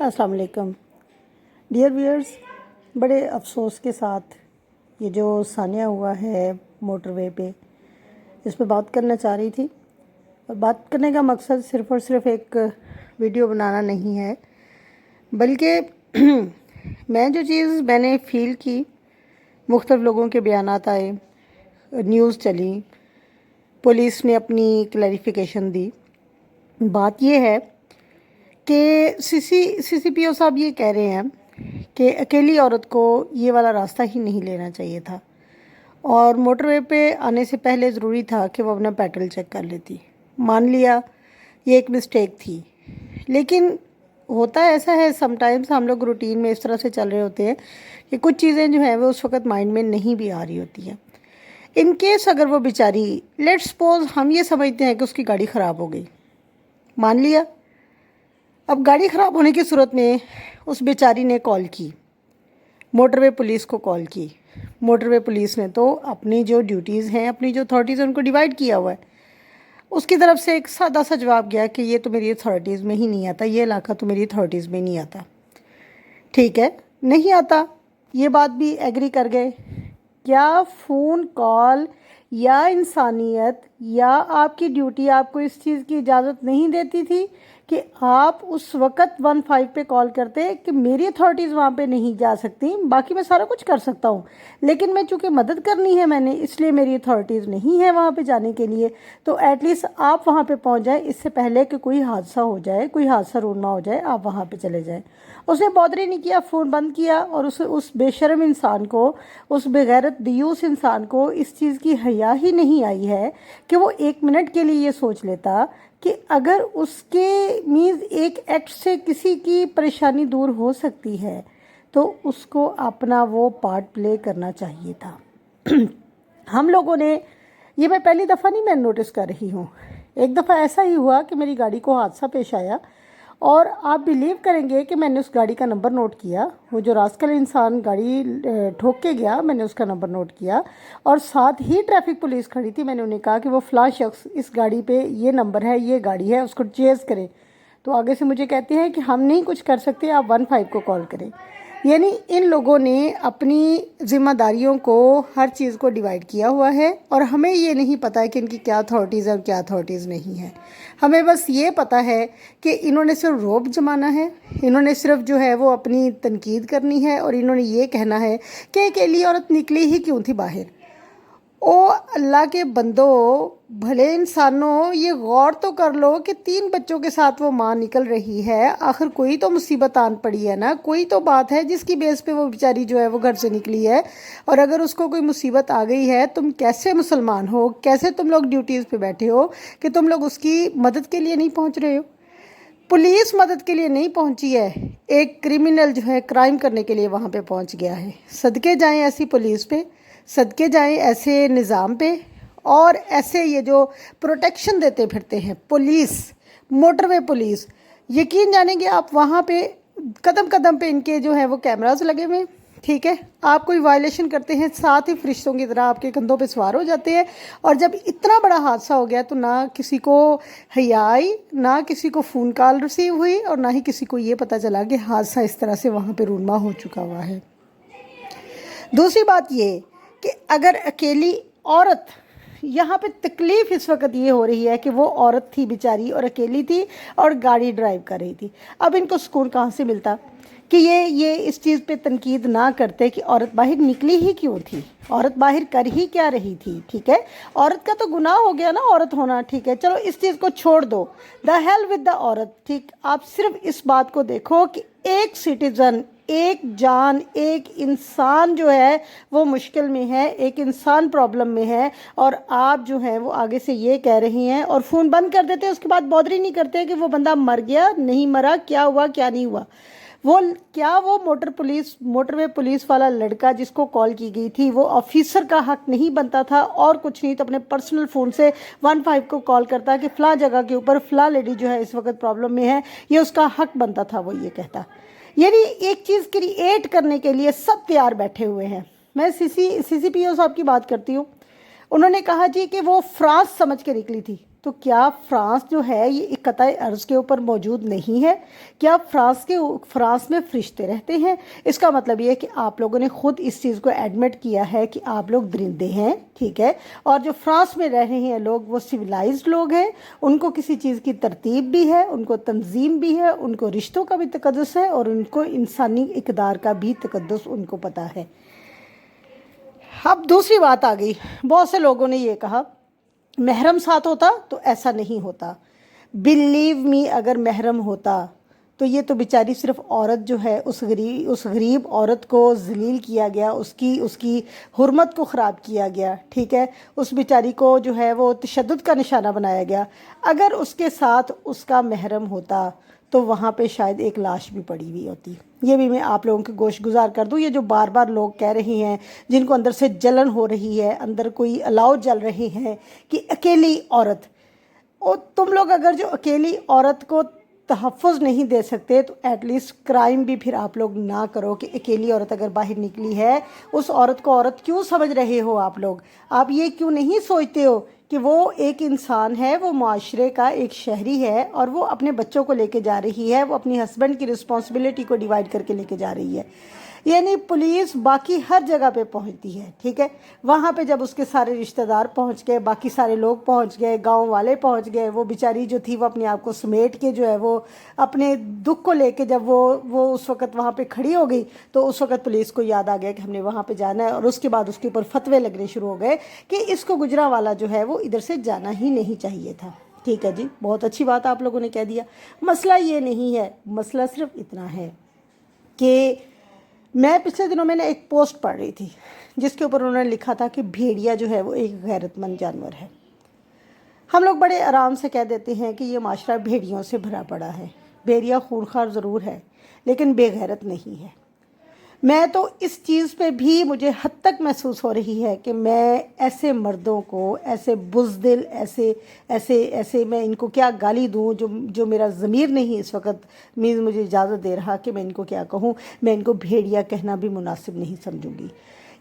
السلام علیکم dear wears, بڑے افسوس کے ساتھ یہ جو ثانیہ ہوا ہے موٹر وے پہ، اس پہ بات کرنا چاہ رہی تھی. اور بات کرنے کا مقصد صرف اور صرف ایک ویڈیو بنانا نہیں ہے، بلکہ میں جو چیز میں نے فیل کی، مختلف لوگوں کے بیانات آئے، نیوز چلی، پولیس نے اپنی کلیریفیکیشن دی. بات یہ ہے کہ سی سی پی او صاحب یہ کہہ رہے ہیں کہ اکیلی عورت کو یہ والا راستہ ہی نہیں لینا چاہیے تھا، اور موٹر وے پہ آنے سے پہلے ضروری تھا کہ وہ اپنا پیٹرول چیک کر لیتی. مان لیا یہ ایک مسٹیک تھی، لیکن ہوتا ایسا ہے سم ٹائمز ہم لوگ روٹین میں اس طرح سے چل رہے ہوتے ہیں کہ کچھ چیزیں جو ہیں وہ اس وقت مائنڈ میں نہیں بھی آ رہی ہوتی ہیں. ان کیس اگر وہ بیچاری، لیٹ سپوز ہم یہ سمجھتے ہیں کہ اس کی گاڑی خراب ہو گئی، مان لیا. اب گاڑی خراب ہونے کی صورت میں اس بیچاری نے کال کی، موٹر وے پولیس کو کال کی. موٹر وے پولیس نے تو اپنی جو ڈیوٹیز ہیں، اپنی جو اتھارٹیز ہیں، ان کو ڈیوائڈ کیا ہوا ہے. اس کی طرف سے ایک سادہ سا جواب گیا کہ یہ تو میری اتھارٹیز میں ہی نہیں آتا، یہ علاقہ تو میری اتھارٹیز میں نہیں آتا. ٹھیک ہے، نہیں آتا، یہ بات بھی ایگری کر گئے. کیا فون کال یا انسانیت یا آپ کی ڈیوٹی آپ کو اس چیز کی اجازت نہیں دیتی تھی کہ آپ اس وقت 15 پہ کال کرتے کہ میری اتھارٹیز وہاں پہ نہیں جا سکتی، باقی میں سارا کچھ کر سکتا ہوں، لیکن میں چونکہ مدد کرنی ہے میں نے، اس لیے میری اتھارٹیز نہیں ہے وہاں پہ جانے کے لیے. تو ایٹ لیسٹ آپ وہاں پہ پہنچ جائیں اس سے پہلے کہ کوئی حادثہ ہو جائے، کوئی حادثہ رونما ہو جائے، آپ وہاں پہ چلے جائیں. اس نے بادر ہی نہیں کیا، فون بند کیا. اور اس بے شرم انسان کو، اس بغیرت دیوس انسان کو اس چیز کی حیا ہی نہیں آئی ہے کہ وہ 1 منٹ کے لیے یہ سوچ لیتا کہ اگر اس کے مینز ایک ایکٹ سے کسی کی پریشانی دور ہو سکتی ہے تو اس کو اپنا وہ پارٹ پلے کرنا چاہیے تھا. ہم لوگوں نے، یہ میں پہلی دفعہ نہیں میں نوٹس کر رہی ہوں، ایک دفعہ ایسا ہی ہوا کہ میری گاڑی کو حادثہ پیش آیا، اور آپ بلیو کریں گے کہ میں نے اس گاڑی کا نمبر نوٹ کیا. وہ جو راسکل انسان گاڑی ٹھوک کے گیا، میں نے اس کا نمبر نوٹ کیا، اور ساتھ ہی ٹریفک پولیس کھڑی تھی. میں نے انہیں کہا کہ وہ فلاں شخص اس گاڑی پہ یہ نمبر ہے، یہ گاڑی ہے، اس کو چیز کریں. تو آگے سے مجھے کہتے ہیں کہ ہم نہیں کچھ کر سکتے، آپ 15 کو کال کریں. یعنی ان لوگوں نے اپنی ذمہ داریوں کو، ہر چیز کو ڈیوائڈ کیا ہوا ہے، اور ہمیں یہ نہیں پتہ ہے کہ ان کی کیا اتھارٹیز ہے اور کیا اتھارٹیز نہیں ہے. ہمیں بس یہ پتہ ہے کہ انہوں نے صرف روب جمانا ہے، انہوں نے صرف جو ہے وہ اپنی تنقید کرنی ہے، اور انہوں نے یہ کہنا ہے کہ اکیلی عورت نکلی ہی کیوں تھی باہر. او اللہ کے بندو، بھلے انسانوں، یہ غور تو کر لو کہ 3 بچوں کے ساتھ وہ ماں نکل رہی ہے. آخر کوئی تو مصیبت آن پڑی ہے نا، کوئی تو بات ہے جس کی بیس پہ وہ بیچاری جو ہے وہ گھر سے نکلی ہے. اور اگر اس کو کوئی مصیبت آ گئی ہے، تم کیسے مسلمان ہو، کیسے تم لوگ ڈیوٹیز پہ بیٹھے ہو کہ تم لوگ اس کی مدد کے لیے نہیں پہنچ رہے ہو؟ پولیس مدد کے لیے نہیں پہنچی ہے، ایک کرمنل جو ہے کرائم کرنے کے لیے وہاں پہ پہنچ گیا ہے. صدقے جائیں ایسی پولیس پہ، صدقے جائیں ایسے نظام پہ، اور ایسے یہ جو پروٹیکشن دیتے پھرتے ہیں پولیس، موٹر وے پولیس. یقین جانیں گے آپ، وہاں پہ قدم قدم پہ ان کے جو ہے وہ کیمراز لگے ہوئے. ٹھیک ہے، آپ کوئی وائلیشن کرتے ہیں، ساتھ ہی فرشتوں کی طرح آپ کے کندھوں پہ سوار ہو جاتے ہیں. اور جب اتنا بڑا حادثہ ہو گیا تو نہ کسی کو حیا آئی، نہ کسی کو فون کال ریسیو ہوئی، اور نہ ہی کسی کو یہ پتہ چلا کہ حادثہ اس طرح سے وہاں پہ رونما ہو چکا ہوا ہے. دوسری بات یہ کہ اگر اکیلی عورت، یہاں پہ تکلیف اس وقت یہ ہو رہی ہے کہ وہ عورت تھی بیچاری اور اکیلی تھی اور گاڑی ڈرائیو کر رہی تھی. اب ان کو سکون کہاں سے ملتا کہ یہ اس چیز پہ تنقید نہ کرتے کہ عورت باہر نکلی ہی کیوں تھی، عورت باہر کر ہی کیا رہی تھی. ٹھیک ہے، عورت کا تو گناہ ہو گیا نا عورت ہونا. ٹھیک ہے، چلو اس چیز کو چھوڑ دو، دا ہیل ود دا عورت. ٹھیک، آپ صرف اس بات کو دیکھو کہ ایک سٹیزن، ایک جان، ایک انسان جو ہے وہ مشکل میں ہے، ایک انسان پرابلم میں ہے، اور آپ جو ہیں وہ آگے سے یہ کہہ رہی ہیں اور فون بند کر دیتے. اس کے بعد بادر ہی نہیں کرتے کہ وہ بندہ مر گیا، نہیں مرا، کیا ہوا، کیا نہیں ہوا. وہ موٹر وے پولیس والا لڑکا جس کو کال کی گئی تھی، وہ آفیسر کا حق نہیں بنتا تھا اور کچھ نہیں تو اپنے پرسنل فون سے 15 کو کال کرتا کہ فلاں جگہ کے اوپر فلاں لیڈی جو ہے اس وقت پرابلم میں ہے. یہ اس کا حق بنتا تھا وہ یہ کہتا. یعنی ایک چیز کریٹ کرنے کے لیے سب تیار بیٹھے ہوئے ہیں. میں سی سی پی او صاحب کی بات کرتی ہوں. انہوں نے کہا جی کہ وہ فرانس سمجھ کے نکلی تھی. تو کیا فرانس جو ہے یہ قطع ارض کے اوپر موجود نہیں ہے؟ کیا فرانس میں فرشتے رہتے ہیں؟ اس کا مطلب یہ ہے کہ آپ لوگوں نے خود اس چیز کو ایڈمٹ کیا ہے کہ آپ لوگ درندے ہیں، ٹھیک ہے؟ اور جو فرانس میں رہ رہے ہیں لوگ وہ سویلائزڈ لوگ ہیں، ان کو کسی چیز کی ترتیب بھی ہے، ان کو تنظیم بھی ہے، ان کو رشتوں کا بھی تقدس ہے، اور ان کو انسانی اقدار کا بھی تقدس ان کو پتہ ہے۔ اب دوسری بات آ گئی، بہت سے لوگوں نے یہ کہا محرم ساتھ ہوتا تو ایسا نہیں ہوتا۔ بلیو می، اگر محرم ہوتا تو یہ تو بیچاری صرف عورت جو ہے اس غریب عورت کو ذلیل کیا گیا، اس کی حرمت کو خراب کیا گیا، ٹھیک ہے؟ اس بیچاری کو جو ہے وہ تشدد کا نشانہ بنایا گیا۔ اگر اس کے ساتھ اس کا محرم ہوتا تو وہاں پہ شاید ایک لاش بھی پڑی ہوئی ہوتی۔ یہ بھی میں آپ لوگوں کے گوش گزار کر دوں، یہ جو بار بار لوگ کہہ رہے ہیں، جن کو اندر سے جلن ہو رہی ہے، اندر کوئی الاؤ جل رہے ہیں کہ اکیلی عورت، اور تم لوگ اگر جو اکیلی عورت کو تحفظ نہیں دے سکتے تو ایٹ لیسٹ کرائم بھی پھر آپ لوگ نہ کرو کہ اکیلی عورت اگر باہر نکلی ہے اس عورت کو عورت کیوں سمجھ رہے ہو آپ یہ کیوں نہیں سوچتے ہو کہ وہ ایک انسان ہے، وہ معاشرے کا ایک شہری ہے، اور وہ اپنے بچوں کو لے کے جا رہی ہے، وہ اپنی ہسبینڈ کی رسپانسبلٹی کو ڈیوائیڈ کر کے لے کے جا رہی ہے۔ یعنی پولیس باقی ہر جگہ پہ پہنچتی ہے، ٹھیک ہے؟ وہاں پہ جب اس کے سارے رشتہ دار پہنچ گئے، باقی سارے لوگ پہنچ گئے، گاؤں والے پہنچ گئے، وہ بیچاری جو تھی وہ اپنے آپ کو سمیٹ کے جو ہے وہ اپنے دکھ کو لے کے جب وہ اس وقت وہاں پہ کھڑی ہو گئی تو اس وقت پولیس کو یاد آ گیا کہ ہم نے وہاں پہ جانا ہے، اور اس کے بعد اس کے اوپر فتوے لگنے شروع ہو گئے کہ اس کو گجرانوالہ جو ہے وہ ادھر سے جانا ہی نہیں چاہیے تھا۔ ٹھیک ہے جی، بہت اچھی بات آپ لوگوں نے کہہ دیا۔ مسئلہ یہ نہیں ہے، مسئلہ صرف اتنا ہے کہ میں پچھلے دنوں میں نے ایک پوسٹ پڑھ رہی تھی جس کے اوپر انہوں نے لکھا تھا کہ بھیڑیا جو ہے وہ ایک غیرت مند جانور ہے۔ ہم لوگ بڑے آرام سے کہہ دیتے ہیں کہ یہ معاشرہ بھیڑیوں سے بھرا پڑا ہے۔ بھیڑیا خونخوار ضرور ہے لیکن بے غیرت نہیں ہے۔ میں تو اس چیز پہ بھی مجھے حد تک محسوس ہو رہی ہے کہ میں ایسے مردوں کو، ایسے بزدل، ایسے میں ان کو کیا گالی دوں جو میرا ضمیر نہیں اس وقت مجھے اجازت دے رہا کہ میں ان کو کیا کہوں۔ میں ان کو بھیڑیا کہنا بھی مناسب نہیں سمجھوں گی۔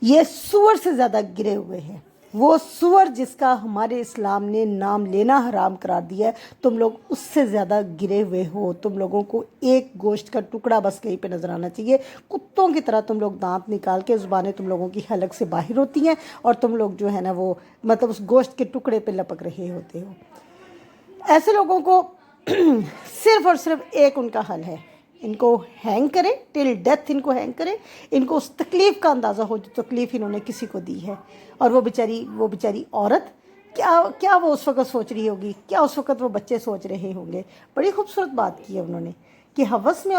یہ سور سے زیادہ گرے ہوئے ہیں، وہ سور جس کا ہمارے اسلام نے نام لینا حرام قرار دیا ہے، تم لوگ اس سے زیادہ گرے ہوئے ہو۔ تم لوگوں کو ایک گوشت کا ٹکڑا بس کہیں پہ نظر آنا چاہیے۔ کتوں کی طرح تم لوگ دانت نکال کے، زبانیں تم لوگوں کی حلق سے باہر ہوتی ہیں، اور تم لوگ جو ہے نا وہ مطلب اس گوشت کے ٹکڑے پہ لپک رہے ہوتے ہو۔ ایسے لوگوں کو صرف اور صرف ایک ان کا حل ہے، ان کو ہینگ کریں، ٹل ڈیتھ ان کو ہینگ کریں، ان کو اس تکلیف کا اندازہ ہو جو تکلیف انہوں نے کسی کو دی ہے۔ اور وہ بیچاری عورت کیا وہ اس وقت سوچ رہی ہوگی، کیا اس وقت وہ بچے سوچ رہے ہوں گے۔ بڑی خوبصورت بات کی ہے انہوں نے کہ ہوس میں